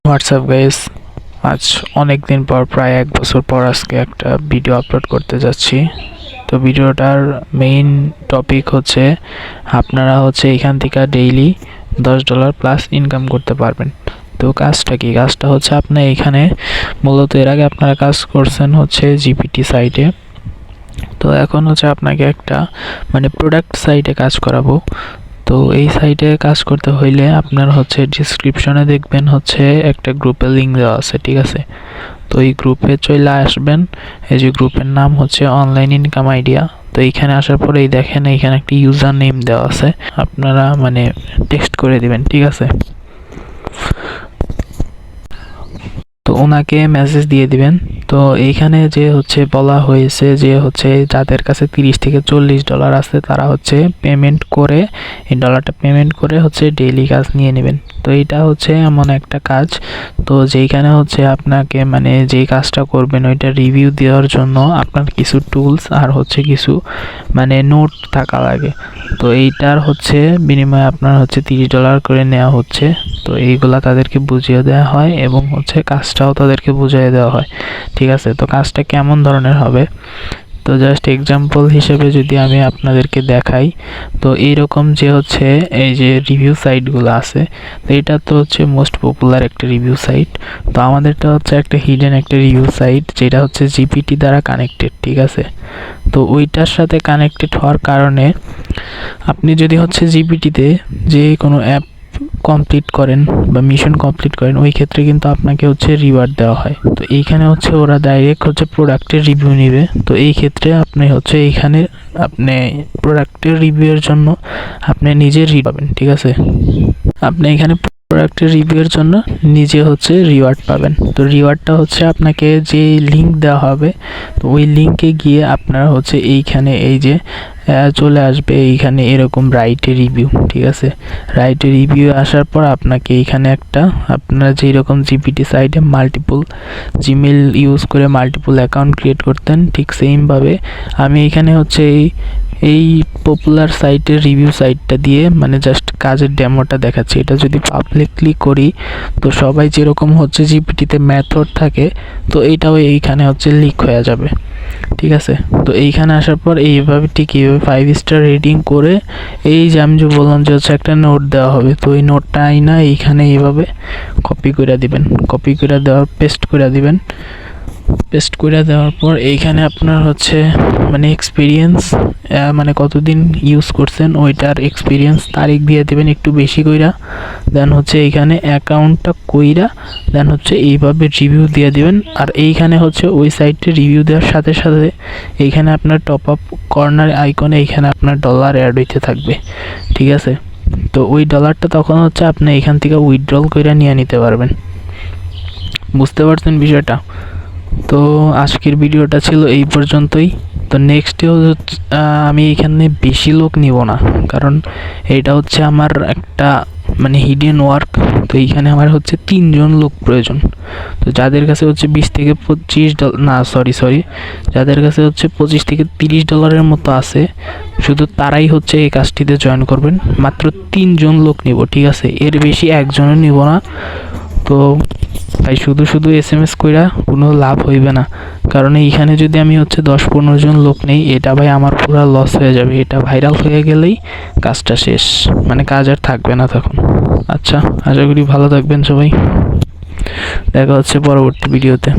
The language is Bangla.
হোয়াটসঅ্যাপ গাইস, আজ অনেক দিন পর প্রায় 1 বছর পর আজকে একটা ভিডিও আপলোড করতে যাচ্ছি। তো ভিডিওটার মেইন টপিক হচ্ছে আপনারা হচ্ছে এখান থেকে ডেইলি $10 প্লাস ইনকাম করতে পারবেন। তো কাজটা কি? কাজটা হচ্ছে আপনি এখানে মূলত এর আগে আপনারা কাজ করছেন হচ্ছে জিপিটি সাইটে। তো এখন হচ্ছে আপনাকে একটা প্রোডাক্ট সাইটে কাজ করাবো। তো এই সাইটে কাজ করতে হইলে আপনার হচ্ছে ডিসক্রিপশনে দেখবেন হচ্ছে একটা গ্রুপের লিঙ্ক দেওয়া আছে, ঠিক আছে? তো এই গ্রুপে চলে আসবেন। এই যে গ্রুপের নাম হচ্ছে অনলাইন ইনকাম আইডিয়া। তো এইখানে আসার পরে এই দেখেন এইখানে একটা ইউজার নেম দেওয়া আছে, আপনারা টেক্সট করে দিবেন, ঠিক আছে? তো ওনাকে মেসেজ দিয়ে দিবেন। তো এইখানে যে হচ্ছে বলা হয়েছে যে হচ্ছে যাদের কাছে $30 থেকে $40 আছে তারা হচ্ছে পেমেন্ট করে এই ডলারটা পেমেন্ট করে হচ্ছে ডেইলি কাজ নিয়ে নেবেন। তো এটা হচ্ছে এমন একটা কাজ তো যেইখানে হচ্ছে আপনাকে যেই কাজটা করবেন ওইটা রিভিউ দেওয়ার জন্য আপনার কিছু টুলস আর হচ্ছে কিছু নোট থাকা লাগে। তো এইটার হচ্ছে বিনিময়ে আপনার হচ্ছে $30 করে নেওয়া হচ্ছে। তো এইগুলা তাদেরকে বুঝিয়ে দেওয়া হয় এবং হচ্ছে কাজটাও তাদেরকে বুঝিয়ে দেওয়া হয়, ঠিক আছে? তো কাজটা কেমন ধরনের হবে, তো জাস্ট এক্সাম্পল হিসেবে যদি আমি আপনাদেরকে দেখাই, তো এইরকম যে হচ্ছে এই যে রিভিউ সাইটগুলো আছে, তো এটা তো হচ্ছে মোস্ট পপুলার একটা রিভিউ সাইট। তো আমাদেরটা হচ্ছে একটা হিডেন একটা রিভিউ সাইট যেটা হচ্ছে জিপিটি দ্বারা কানেক্টেড, ঠিক আছে? তো ওইটার সাথে কানেক্টেড হওয়ার কারণে আপনি যদি হচ্ছে জিপিটিতে যে কোনো অ্যাপ কমপ্লিট করেন বা মিশন কমপ্লিট করেন ওই ক্ষেত্রে কিন্তু আপনাকে হচ্ছে রিওয়ার্ড দেওয়া হয়। তো এইখানে হচ্ছে ওরা ডাইরেক্ট হচ্ছে প্রোডাক্টের রিভিউ নেবে। তো এই ক্ষেত্রে আপনি হচ্ছে এইখানে আপনি প্রোডাক্টের রিভিউয়ের জন্য আপনি নিজে পাবেন, ঠিক আছে? আপনি এখানে প্রোডাক্টের রিভিউয়ের জন্য নিজে হচ্ছে রিওয়ার্ড পাবেন। তো রিওয়ার্ডটা হচ্ছে আপনাকে যে লিঙ্ক দেওয়া হবে, তো ওই লিঙ্কে গিয়ে আপনারা হচ্ছে এইখানে এই যে চলে আসবে এইখানে এরকম রাইটে রিভিউ, ঠিক আছে? রাইটে রিভিউ আসার পর আপনাকে এইখানে একটা আপনারা যেই রকম জিপিটি সাইটে মাল্টিপল জিমেল ইউজ করে মাল্টিপল অ্যাকাউন্ট ক্রিয়েট করতেন, ঠিক সেমভাবে আমি এখানে হচ্ছে এই পপুলার সাইটের রিভিউ সাইটটা দিয়ে জাস্ট কাজের ডেমোটা দেখাচ্ছি। এটা যদি পাবলিকলি করি তো সবাই যেরকম হচ্ছে জিপিটিতে মেথড থাকে তো এইটাও এইখানে হচ্ছে লিক হয়ে যাবে, ঠিক আছে? তো এইখানে আসার পর এইভাবে ঠিক এইভাবে 5 স্টার রেটিং করে এই যে আমি যে বললাম যে হচ্ছে একটা নোট দেওয়া হবে, তো এই নোটটা আইনা এইখানে এইভাবে কপি করে দিবেন। কপি করে দেওয়ার পেস্ট করে দিবেন। পেস্ট করে দেওয়ার পর এইখানে আপনার হচ্ছে এক্সপিরিয়েন্স কতদিন ইউজ করছেন ওইটার এক্সপিরিয়েন্স তারিখ দিয়ে দেবেন একটু বেশি কইরা। দেন হচ্ছে এইখানে অ্যাকাউন্টটা কইরা দেন হচ্ছে এইভাবে রিভিউ দিয়ে দিবেন। আর এইখানে হচ্ছে ওই সাইটে রিভিউ দেওয়ার সাথে সাথে এইখানে আপনার টপ আপ কর্নার আইকনে এইখানে আপনার ডলার অ্যাড হইতে থাকবে, ঠিক আছে? তো ওই ডলারটা তখন হচ্ছে আপনি এখান থেকে উইথড্রল কইরা নিয়ে নিতে পারবেন। বুঝতে পারছেন বিষয়টা? তো আজকের ভিডিওটা ছিল এই পর্যন্তই। তো নেক্সটেও আমি এখানে বেশি লোক নিব না, কারণ এটা হচ্ছে আমার একটা হিডেন ওয়ার্ক। তো এইখানে আমার হচ্ছে 3 জন লোক প্রয়োজন। তো যাদের কাছে হচ্ছে $20 থেকে $25 না সরি যাদের কাছে হচ্ছে $25 থেকে $30 মতো আছে শুধু তারাই হচ্ছে এই কাজটিতে জয়েন করবেন। মাত্র 3 জন লোক নিব, ঠিক আছে? এর বেশি একজনও নিব না। তো ভাই শুধু SMS কইরা কোনো লাভ হইবে না, কারণ এইখানে যদি আমি হচ্ছে 10-15 জন লোক নেই এটা ভাই আমার পুরো লস হয়ে যাবে। এটা ভাইরাল হয়ে গেলেই কাজটা শেষ, কাজ আর থাকবে না তখন। আচ্ছা, আশা করি ভালো থাকবেন সবাই। দেখা হচ্ছে পরবর্তী ভিডিওতে।